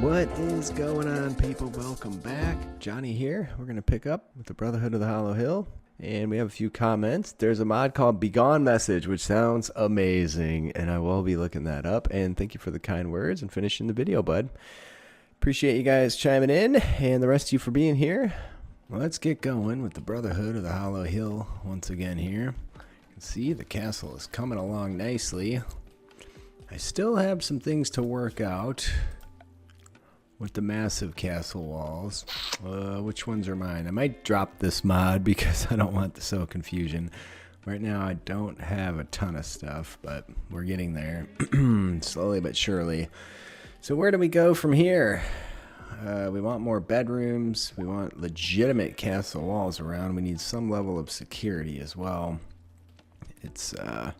What is going on, people? Welcome back. Johnny here. We're going to pick up with the Brotherhood of the Hollow Hill, and we have a few comments. There's a mod called Begone Message, which sounds amazing, and I will be looking that up. And thank you for the kind words and finishing the video, bud. Appreciate you guys chiming in, and the rest of you for being here. Let's get going with the Brotherhood of the Hollow Hill once again here. You can see the castle is coming along nicely. I still have some things to work out with the massive castle walls. Which ones are mine? I might drop this mod because I don't want the so confusion. Right now I don't have a ton of stuff, but we're getting there slowly but surely. So where do we go from here? We want more bedrooms. We want legitimate castle walls around. We need some level of security as well. It's a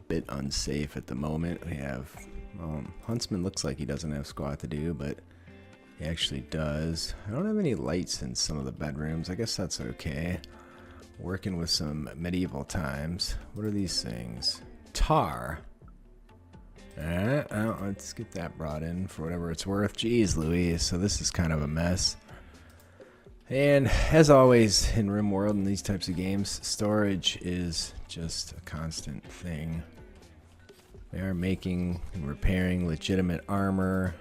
bit unsafe at the moment. We have Huntsman looks like he doesn't have squat to do, but he actually does. I don't have any lights in some of the bedrooms. I guess that's okay. Working with some medieval times. What are these things? Tar. Let's get that brought in for whatever it's worth. Jeez Louise, so this is kind of a mess. And as always in RimWorld and these types of games, storage is just a constant thing. We are making and repairing legitimate armor.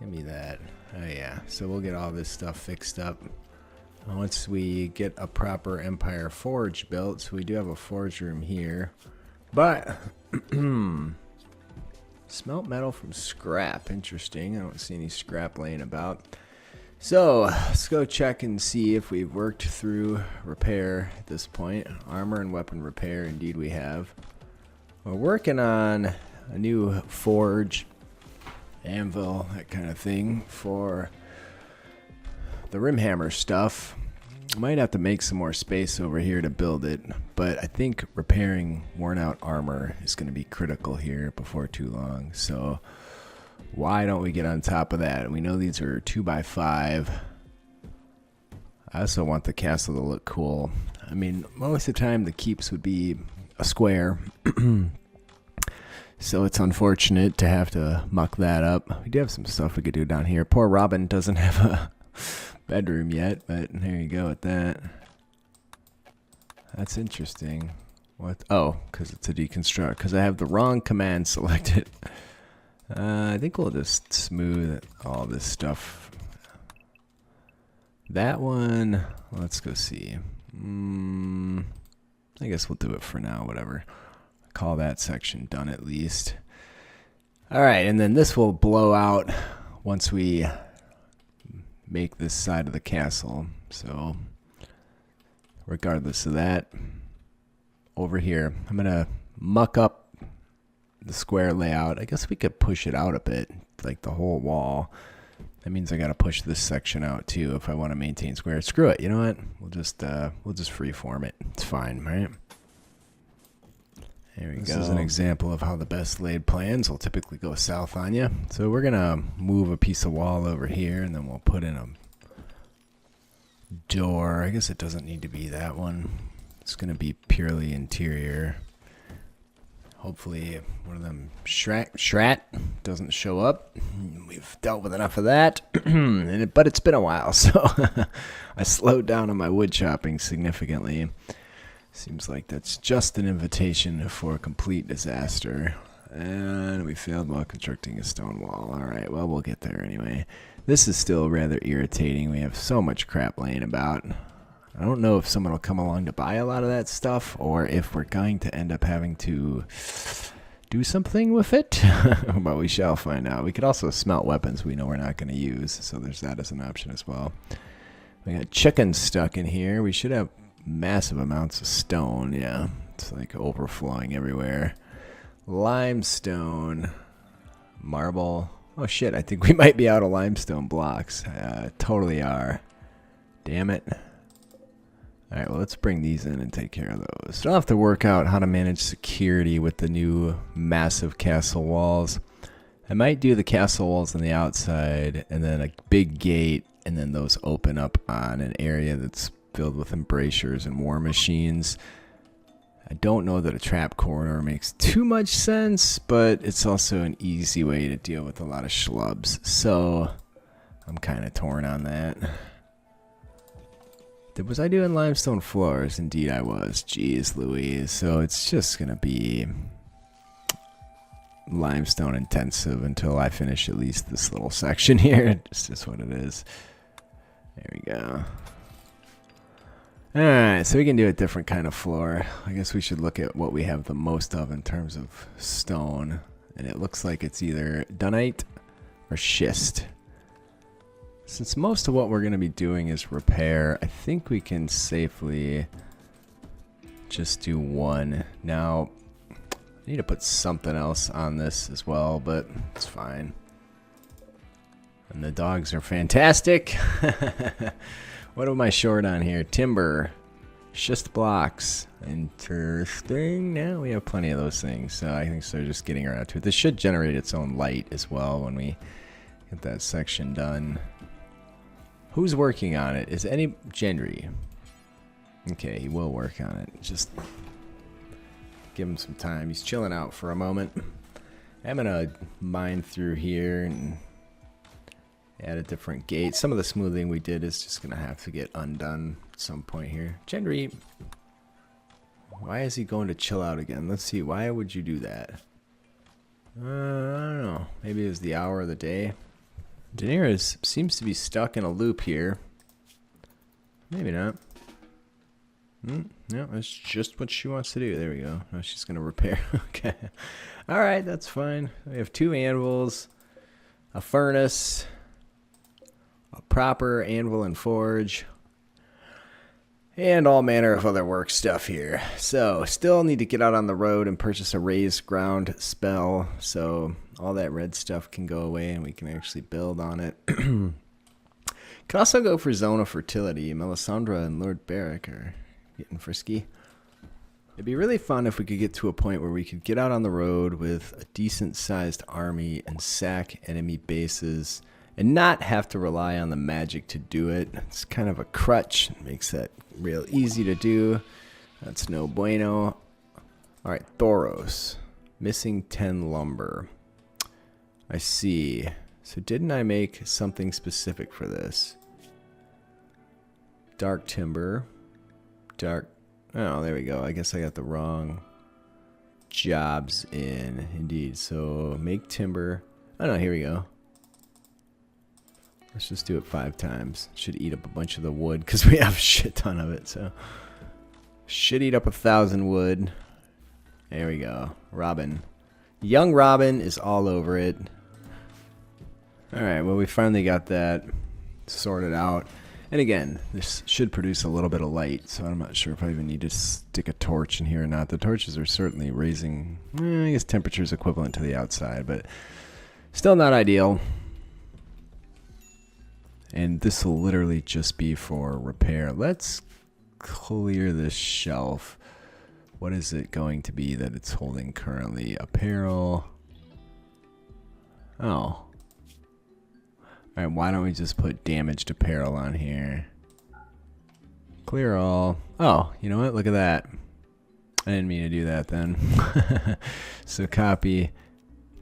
Give me that. Oh yeah, so we'll get all this stuff fixed up once we get a proper Empire Forge built. So we do have a forge room here, but smelt metal from scrap. Interesting. I don't see any scrap laying about. So let's go check and see if we've worked through repair at this point. Armor and weapon repair, indeed we have. We're working on a new forge, anvil, that kind of thing for the Rimhammer stuff. Might have to make some more space over here to build it, but I think repairing worn out armor is going to be critical here before too long. So why don't we get on top of that? We know these are 2x5. I also want the castle to look cool. I mean, most of the time the keeps would be a square. So it's unfortunate to have to muck that up. We do have some stuff we could do down here. Poor Robin doesn't have a bedroom yet, but there you go with that. That's interesting. What? Oh, because it's a deconstruct. Because I have the wrong command selected. I think we'll just smooth all this stuff. That one, let's go see. I guess we'll do it for now, whatever. Call that section done at least. All right, and then this will blow out once we make this side of the castle. So regardless of that, over here, I'm going to muck up the square layout. I guess we could push it out a bit, like the whole wall. That means I got to push this section out too if I want to maintain square. Screw it. You know what? We'll just freeform it. It's fine, right? There we go. This is an example of how the best laid plans will typically go south on you. So we're going to move a piece of wall over here, and then we'll put in a door. I guess it doesn't need to be that one. It's going to be purely interior. Hopefully one of them Shrat doesn't show up. We've dealt with enough of that. But it's been a while, so I slowed down on my wood chopping significantly. Seems like that's just an invitation for complete disaster. And we failed while constructing a stone wall. Alright, well, we'll get there anyway. This is still rather irritating. We have so much crap laying about. I don't know if someone will come along to buy a lot of that stuff, or if we're going to end up having to do something with it. But we shall find out. We could also smelt weapons we know we're not going to use, so there's that as an option as well. We got chicken stuck in here. We should have massive amounts of stone. Yeah, it's like overflowing everywhere. Limestone, marble. Oh shit, I think we might be out of limestone blocks. Totally are. Damn it. Alright, well, let's bring these in and take care of those. Still have to work out how to manage security with the new massive castle walls. I might do the castle walls on the outside and then a big gate, and then those open up on an area that's filled with embrasures and war machines. I don't know that a trap corridor makes too much sense, but it's also an easy way to deal with a lot of schlubs. So I'm kind of torn on that. Was I doing limestone floors? Indeed I was. Jeez Louise. So it's just going to be limestone intensive until I finish at least this little section here. It's just what it is. There we go. Alright, so we can do a different kind of floor. I guess we should look at what we have the most of in terms of stone. And it looks like it's either dunite or schist. Since most of what we're going to be doing is repair, I think we can safely just do one. Now, I need to put something else on this as well, but it's fine. And the dogs are fantastic. What am I short on here? Timber, schist blocks. Interesting. Now we have plenty of those things, so I think so. Just getting around to it. This should generate its own light as well when we get that section done. Who's working on it? Is any Gendry? Okay, he will work on it. Just give him some time. He's chilling out for a moment. I'm gonna mine through here and add a different gate. Some of the smoothing we did is just gonna have to get undone at some point here. Gendry, why is he going to chill out again? Let's see. Why would you do that? I don't know. Maybe it was the hour of the day. Daenerys seems to be stuck in a loop here. Maybe not. No, that's just what she wants to do. There we go. Now she's going to repair. Okay. All right, that's fine. We have 2 anvils, a furnace, a proper anvil and forge, and all manner of other work stuff here. So, still need to get out on the road and purchase a raised ground spell. So, all that red stuff can go away and we can actually build on it. Can also go for Zone of Fertility. Melisandre and Lord Beric are getting frisky. It'd be really fun if we could get to a point where we could get out on the road with a decent sized army and sack enemy bases and not have to rely on the magic to do it. It's kind of a crutch. It makes that real easy to do. That's no bueno. Alright, Thoros. Missing 10 lumber. I see. So didn't I make something specific for this? Dark timber. Dark. Oh, there we go. I guess I got the wrong jobs in. Indeed. So make timber. Oh no, here we go. Let's just do it 5 times. Should eat up a bunch of the wood because we have a shit ton of it. So should eat up 1,000 wood. There we go. Robin. Young Robin is all over it. Alright, well we finally got that sorted out. And again, this should produce a little bit of light, so I'm not sure if I even need to stick a torch in here or not. The torches are certainly raising, I guess temperature is equivalent to the outside, but still not ideal. And this will literally just be for repair. Let's clear this shelf. What is it going to be that it's holding currently? Apparel. Oh. Alright, why don't we just put damaged apparel on here? Clear all. Oh, you know what? Look at that. I didn't mean to do that then. So copy,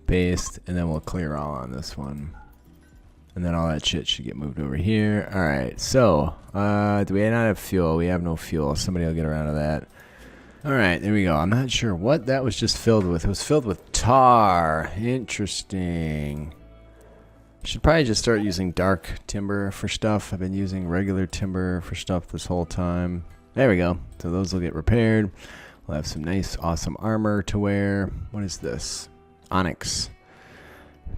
paste, and then we'll clear all on this one. And then all that shit should get moved over here. Alright, so, do we not have fuel? We have no fuel. Somebody will get around to that. Alright, there we go. I'm not sure what that was just filled with. It was filled with tar. Interesting. Should probably just start using dark timber for stuff. I've been using regular timber for stuff this whole time. There we go. So those will get repaired. We'll have some nice, awesome armor to wear. What is this? Onyx.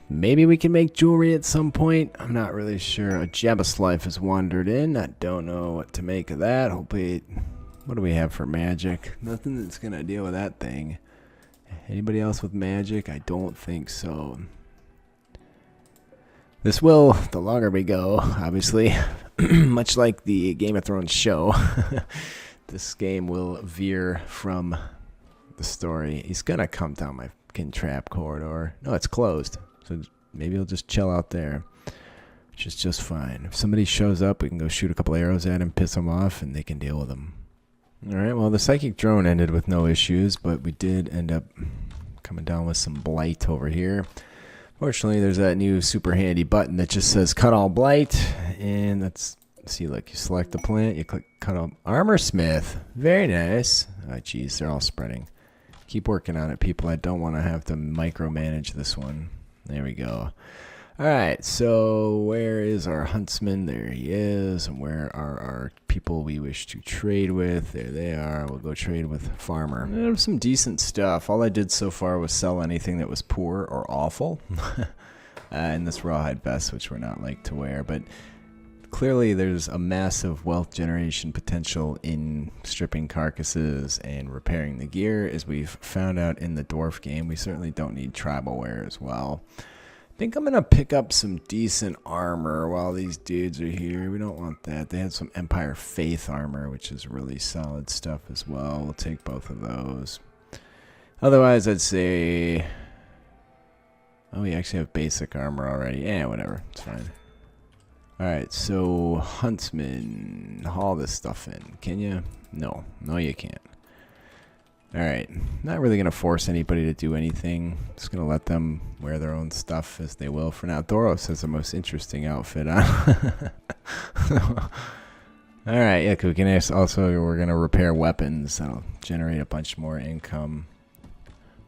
Maybe we can make jewelry at some point. I'm not really sure. A Jabba's life has wandered in. I don't know what to make of that. Hopefully, what do we have for magic? Nothing that's going to deal with that thing. Anybody else with magic? I don't think so. This will, the longer we go, obviously, much like the Game of Thrones show, this game will veer from the story. He's going to come down my fucking trap corridor. No, it's closed. So maybe he'll just chill out there, which is just fine. If somebody shows up, we can go shoot a couple arrows at him, piss him off, and they can deal with him. Alright, well the psychic drone ended with no issues, but we did end up coming down with some blight over here. Fortunately, there's that new super handy button that just says cut all blight, and that's, see, like you select the plant, you click cut all armor smith. Very nice. Oh geez, they're all spreading. Keep working on it, people. I don't want to have to micromanage this one. There we go. Alright, so where is our huntsman? There he is. And where are our people we wish to trade with? There they are. We'll go trade with farmer. There's some decent stuff. All I did so far was sell anything that was poor or awful. And this rawhide vest, which we're not like to wear. But clearly there's a massive wealth generation potential in stripping carcasses and repairing the gear. As we've found out in the dwarf game, we certainly don't need tribal wear as well. I think I'm going to pick up some decent armor while these dudes are here. We don't want that. They had some Empire Faith armor, which is really solid stuff as well. We'll take both of those. Otherwise, I'd say... Oh, we actually have basic armor already. Yeah, whatever. It's fine. Alright, so Huntsman, haul this stuff in. Can you? No. No, you can't. Alright, not really going to force anybody to do anything. Just going to let them wear their own stuff as they will for now. Doros has the most interesting outfit on. Alright, yeah, we can also, we're going to repair weapons. That'll generate a bunch more income.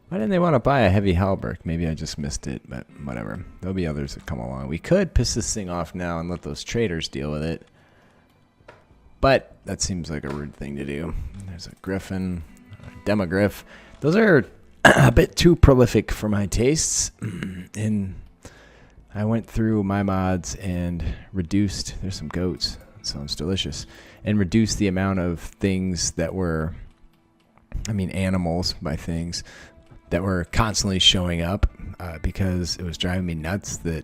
Why didn't they want to buy a heavy halberd? Maybe I just missed it, but whatever. There'll be others that come along. We could piss this thing off now and let those traders deal with it. But that seems like a rude thing to do. There's a griffin. Demogriff. Those are a bit too prolific for my tastes, and I went through my mods and reduced, there's some goats, that sounds delicious, and reduced the amount of things that were, I mean animals by things, that were constantly showing up, because it was driving me nuts that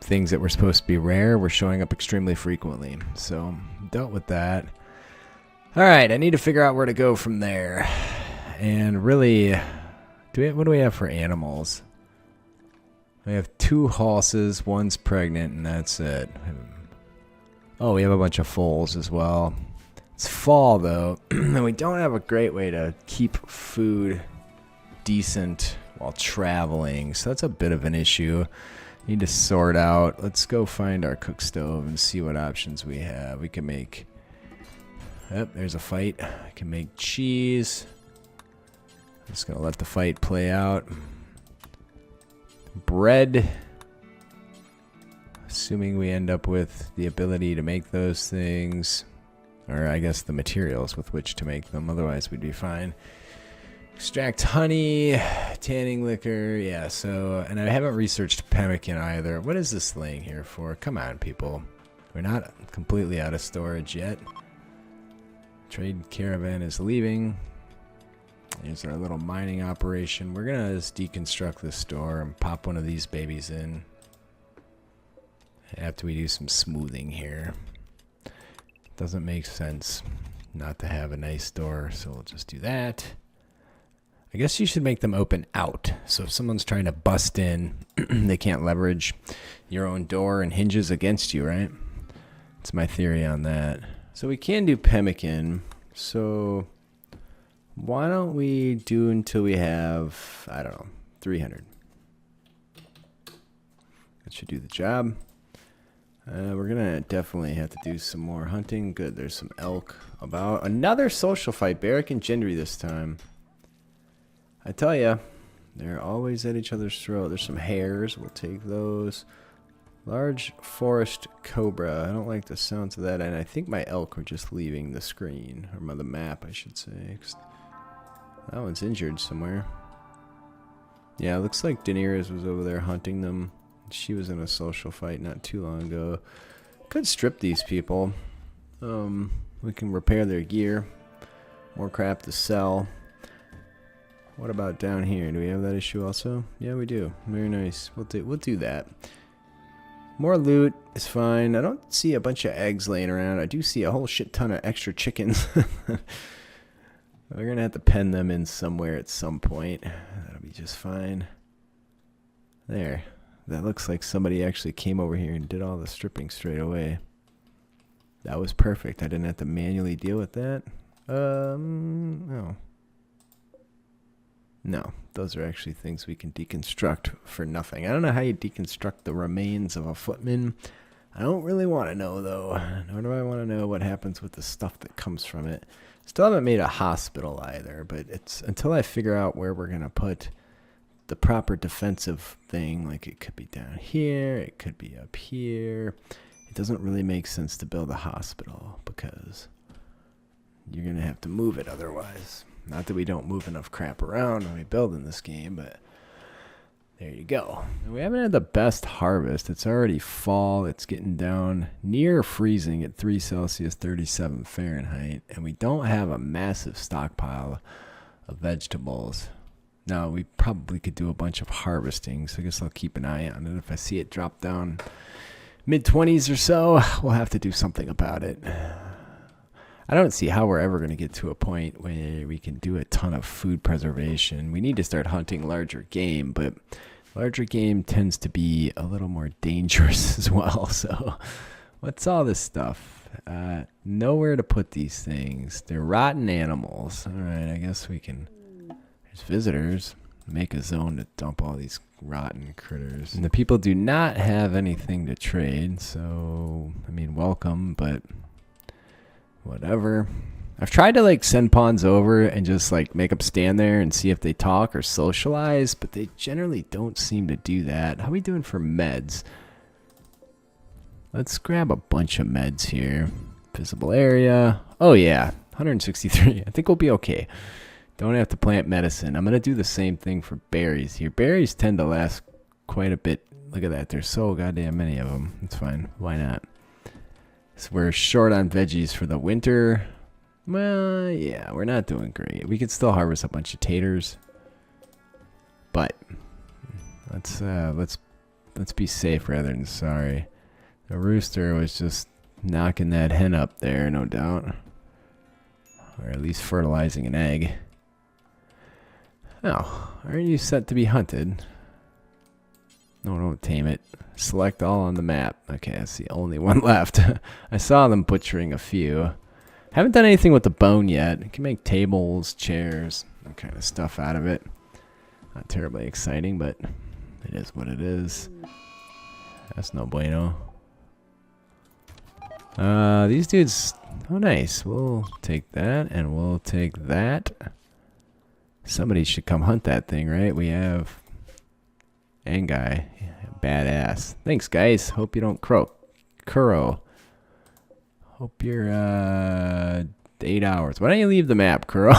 things that were supposed to be rare were showing up extremely frequently. So dealt with that. Alright, I need to figure out where to go from there. And really, what do we have for animals? We have 2 horses, one's pregnant, and that's it. Oh, we have a bunch of foals as well. It's fall, though, and we don't have a great way to keep food decent while traveling, so that's a bit of an issue. Need to sort out. Let's go find our cook stove and see what options we have. We can make... Yep, there's a fight. I can make cheese. I'm just going to let the fight play out. Bread. Assuming we end up with the ability to make those things. Or I guess the materials with which to make them. Otherwise we'd be fine. Extract honey. Tanning liquor. Yeah, so... And I haven't researched pemmican either. What is this laying here for? Come on, people. We're not completely out of storage yet. Trade caravan is leaving. Here's our little mining operation. We're gonna just deconstruct this store and pop one of these babies in after we do some smoothing here. Doesn't make sense not to have a nice door, so we'll just do that. I guess you should make them open out, so if someone's trying to bust in, they can't leverage your own door and hinges against you, right? That's my theory on that. So we can do pemmican, so why don't we do until we have, I don't know, 300. That should do the job. We're gonna definitely have to do some more hunting. Good, there's some elk about. Another social fight, Barrack and Gendry this time. I tell ya, they're always at each other's throat. There's some hares, we'll take those. Large forest cobra. I don't like the sounds of that, and I think my elk are just leaving the screen, or the map, I should say. That one's injured somewhere. Yeah, it looks like Daenerys was over there hunting them. She was in a social fight not too long ago. Could strip these people. We can repair their gear. More crap to sell. What about down here? Do we have that issue also? Yeah, we do. Very nice. We'll do that. More loot is fine. I don't see a bunch of eggs laying around. I do see a whole shit ton of extra chickens. We're going to have to pen them in somewhere at some point. That'll be just fine. There. That looks like somebody actually came over here and did all the stripping straight away. That was perfect. I didn't have to manually deal with that. No. No, those are actually things we can deconstruct for nothing. I don't know how you deconstruct the remains of a footman. I don't really want to know, though. Nor do I want to know what happens with the stuff that comes from it. Still haven't made a hospital either, but it's until I figure out where we're going to put the proper defensive thing. Like, it could be down here, it could be up here. It doesn't really make sense to build a hospital because you're going to have to move it otherwise. Not that we don't move enough crap around when we build in this game, but there you go. And we haven't had the best harvest. It's already fall. It's getting down near freezing at 3 Celsius, 37 Fahrenheit. And we don't have a massive stockpile of vegetables. Now, we probably could do a bunch of harvesting, so I guess I'll keep an eye on it. If I see it drop down mid-20s or so, we'll have to do something about it. I don't see how we're ever going to get to a point where we can do a ton of food preservation. We need to start hunting larger game, but larger game tends to be a little more dangerous as well. So what's all this stuff? Nowhere to put these things. They're rotten animals. All right, I guess we can... There's visitors. Make a zone to dump all these rotten critters. And the people do not have anything to trade, so, I mean, welcome, but... whatever. I've tried to like send pawns over and just like make them stand there and see if they talk or socialize, but they generally don't seem to do that. How are we doing for meds? Let's grab a bunch of meds here. Visible area. Oh yeah, 163. I think we'll be okay. Don't have to plant medicine. I'm going to do the same thing for berries here. Berries tend to last quite a bit. Look at that. There's so goddamn many of them. It's fine. Why not? So we're short on veggies for the winter. Well, yeah, we're not doing great. We could still harvest a bunch of taters, but let's be safe rather than sorry. The rooster was just knocking that hen up there, no doubt, or at least fertilizing an egg. Oh, aren't you set to be hunted? No, don't tame it. Select all on the map. Okay, that's the only one left. I saw them butchering a few. Haven't done anything with the bone yet. You can make tables, chairs, that kind of stuff out of it. Not terribly exciting, but it is what it is. That's no bueno. These dudes... Oh, nice. We'll take that, and we'll take that. Somebody should come hunt that thing, right? We have... Anguy. Badass. Thanks, guys. Hope you don't croak. Kuro. Hope you're 8 hours. Why don't you leave the map, Kuro?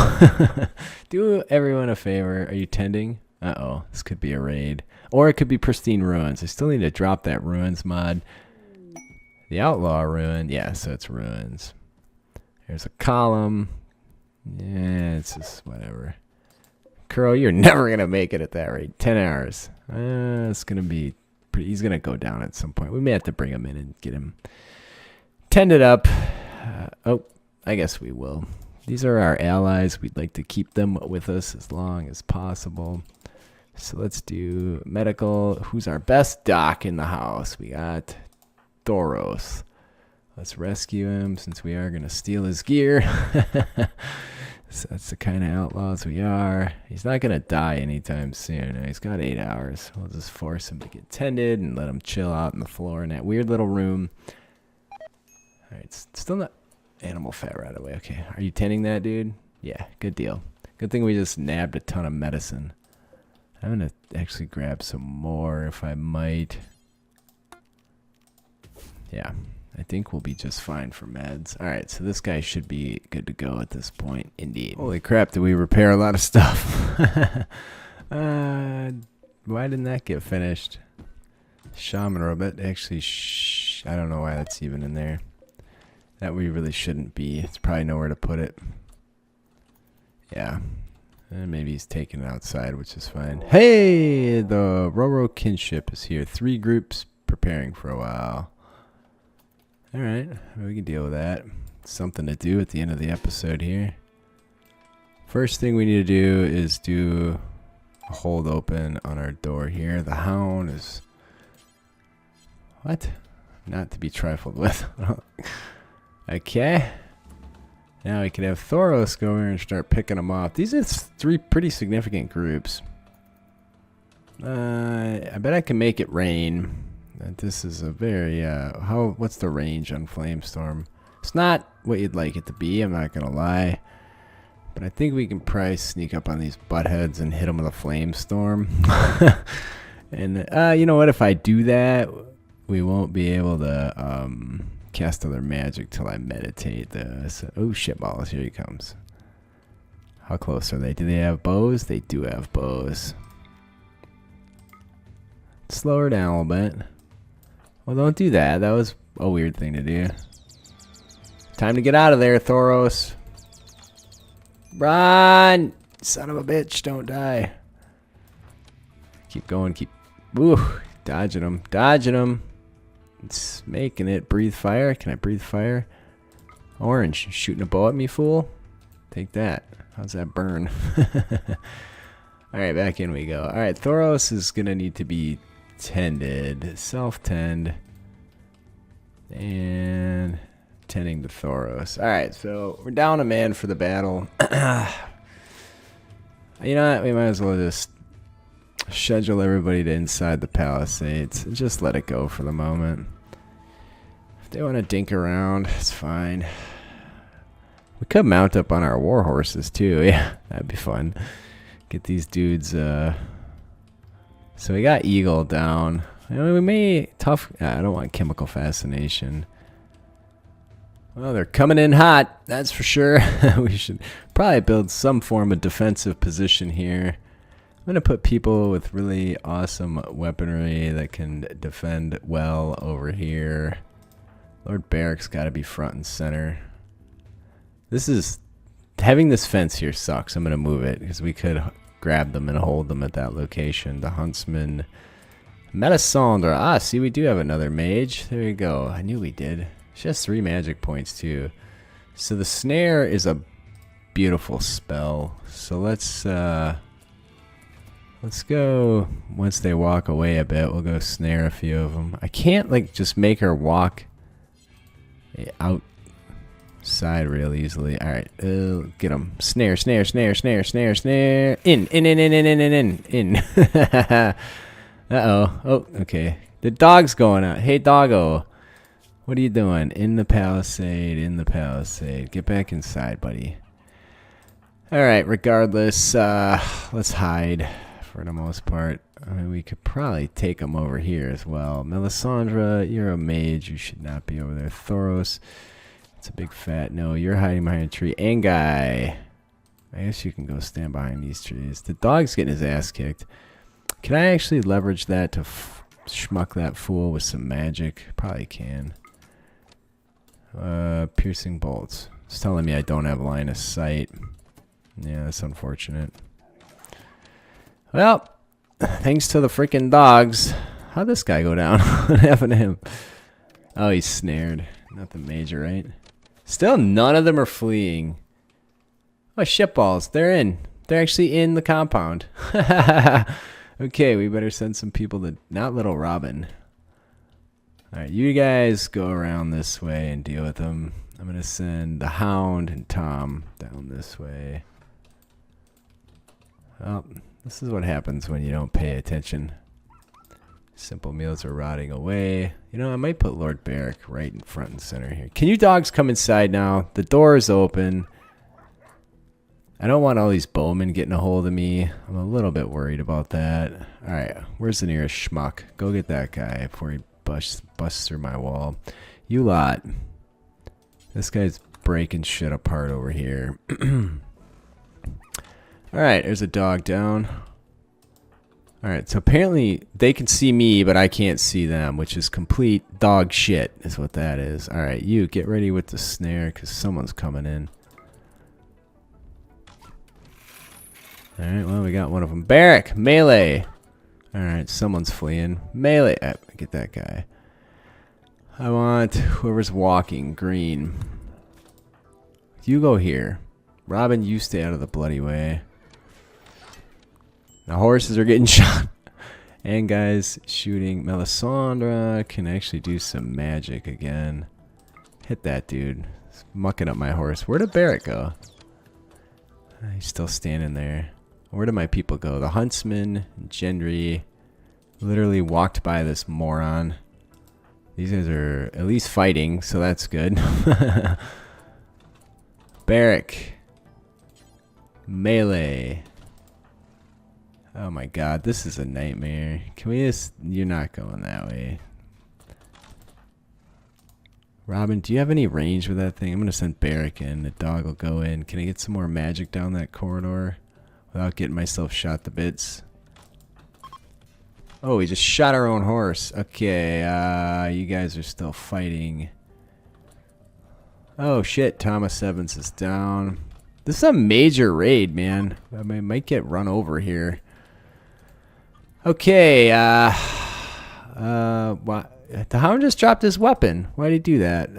Do everyone a favor. Are you tending? Uh-oh. This could be a raid. Or it could be pristine ruins. I still need to drop that ruins mod. The outlaw ruin. Yeah, so it's ruins. There's a column. Yeah, it's just whatever. Kuro, you're never going to make it at that rate. 10 hours. It's going to be pretty... He's going to go down at some point. We may have to bring him in and get him tended up. Oh, I guess we will. These are our allies. We'd like to keep them with us as long as possible. So let's do medical. Who's our best doc in the house? We got Thoros. Let's rescue him since we are going to steal his gear. So that's the kind of outlaws we are. He's not going to die anytime soon. He's got 8 hours. We'll just force him to get tended and let him chill out on the floor in that weird little room. All right, still not animal fat right away. Okay, are you tending that, dude? Yeah, good deal. Good thing we just nabbed a ton of medicine. I'm going to actually grab some more if I might. Yeah. I think we'll be just fine for meds. All right, so this guy should be good to go at this point. Indeed. Holy crap, did we repair a lot of stuff? Why didn't that get finished? Shaman robot. Actually, I don't know why that's even in there. That we really shouldn't be. It's probably nowhere to put it. Yeah. And maybe he's taking it outside, which is fine. Hey, the Roro kinship is here. 3 groups preparing for a while. All right, we can deal with that. Something to do at the end of the episode here. First thing we need to do is do a hold open on our door here. The hound is... What? Not to be trifled with. Okay. Now we can have Thoros go over and start picking them off. These are 3 pretty significant groups. I bet I can make it rain. This is a very, what's the range on Flamestorm? It's not what you'd like it to be, I'm not gonna lie. But I think we can probably sneak up on these buttheads and hit them with a Flamestorm. And, you know what, if I do that, we won't be able to, cast other magic till I meditate. Oh, shitballs, here he comes. How close are they? Do they have bows? They do have bows. Slow her down a little bit. Well, don't do that. That was a weird thing to do. Time to get out of there, Thoros. Run! Son of a bitch, don't die. Keep going, keep... Ooh, dodging them, dodging them. It's making it. Breathe fire. Can I breathe fire? Orange, shooting a bow at me, fool? Take that. How's that burn? Alright, back in we go. Alright, Thoros is going to need to be tended. Self-tend. And tending to Thoros. Alright, so we're down a man for the battle. You know what? We might as well just schedule everybody to inside the palisades and just let it go for the moment. If they want to dink around, it's fine. We could mount up on our war horses too. Yeah, that'd be fun. Get these dudes. So we got Eagle down. I mean, we may tough. I don't want chemical fascination. Well, they're coming in hot. That's for sure. We should probably build some form of defensive position here. I'm going to put people with really awesome weaponry that can defend well over here. Lord Barrack's got to be front and center. Having this fence here sucks. I'm going to move it because we could grab them and hold them at that location. The Huntsman. Melisandre. Ah, see, we do have another mage. There you go. I knew we did. She has 3 magic points too. So the snare is a beautiful spell. So let's go, once they walk away a bit, we'll go snare a few of them. I can't, like, just make her walk outside real easily. Alright, get them. Snare, snare, snare, snare, snare, snare. In. Uh-oh. Oh, okay. The dog's going out. Hey, doggo. What are you doing? In the palisade, in the palisade. Get back inside, buddy. Alright, regardless, let's hide. For the most part. I mean, we could probably take them over here as well. Melisandre, you're a mage. You should not be over there. Thoros, it's a big fat no. You're hiding behind a tree. Angai, I guess you can go stand behind these trees. The dog's getting his ass kicked. Can I actually leverage that to schmuck that fool with some magic? Probably can. Piercing bolts. It's telling me I don't have line of sight. Yeah, that's unfortunate. Well, thanks to the freaking dogs. How'd this guy go down? What happened to him? Oh, he's snared. Nothing major, right? Still, none of them are fleeing. Oh, shitballs. They're in. They're actually in the compound. Okay, we better send some people to... Not Little Robin. Alright, you guys go around this way and deal with them. I'm going to send the Hound and Tom down this way. Well... This is what happens when you don't pay attention. Simple meals are rotting away. You know, I might put Lord Barrack right in front and center here. Can you dogs come inside now? The door is open. I don't want all these bowmen getting a hold of me. I'm a little bit worried about that. Alright, where's the nearest schmuck? Go get that guy before he busts through my wall. You lot. This guy's breaking shit apart over here. Alright, there's a dog down. Alright, so apparently they can see me, but I can't see them, which is complete dog shit, is what that is. Alright, you, get ready with the snare, because someone's coming in. Alright, well, we got one of them. Barrack, melee! Alright, someone's fleeing. Melee, get that guy. I want whoever's walking, green. You go here. Robin, you stay out of the bloody way. The horses are getting shot. And guys, shooting. Melisandre can actually do some magic again. Hit that dude. It's mucking up my horse. Where did Barrett go? He's still standing there. Where did my people go? The huntsman, Gendry, literally walked by this moron. These guys are at least fighting, so that's good. Barrack. Melee. Oh my god, this is a nightmare. Can we just... You're not going that way. Robin, do you have any range with that thing? I'm going to send Barrack in. The dog will go in. Can I get some more magic down that corridor without getting myself shot to bits? Oh, we just shot our own horse. Okay, you guys are still fighting. Oh shit, Thomas Evans is down. This is a major raid, man. I might get run over here. Okay, what? The Hound just dropped his weapon. Why did he do that?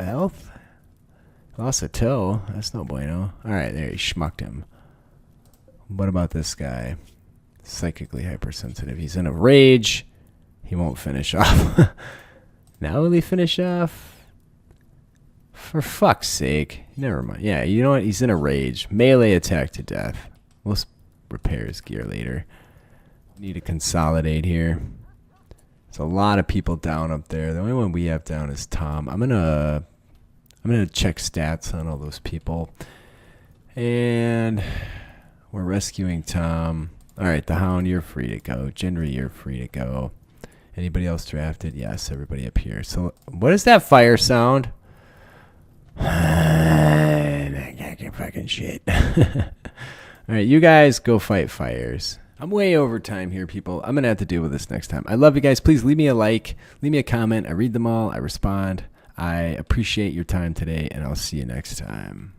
Health? Lost a toe. That's no bueno. Alright, there, he schmucked him. What about this guy? Psychically hypersensitive. He's in a rage. He won't finish off. Now will he finish off? For fuck's sake. Never mind. Yeah, you know what? He's in a rage. Melee attack to death. We'll repair his gear later. Need to consolidate here. There's a lot of people down up there. The only one we have down is Tom. I'm gonna check stats on all those people. And we're rescuing Tom. Alright, the Hound, you're free to go. Gendry, you're free to go. Anybody else drafted? Yes, everybody up here. So what is that fire sound? Fucking shit. Alright, you guys go fight fires. I'm way over time here, people. I'm going to have to deal with this next time. I love you guys. Please leave me a like. Leave me a comment. I read them all. I respond. I appreciate your time today, and I'll see you next time.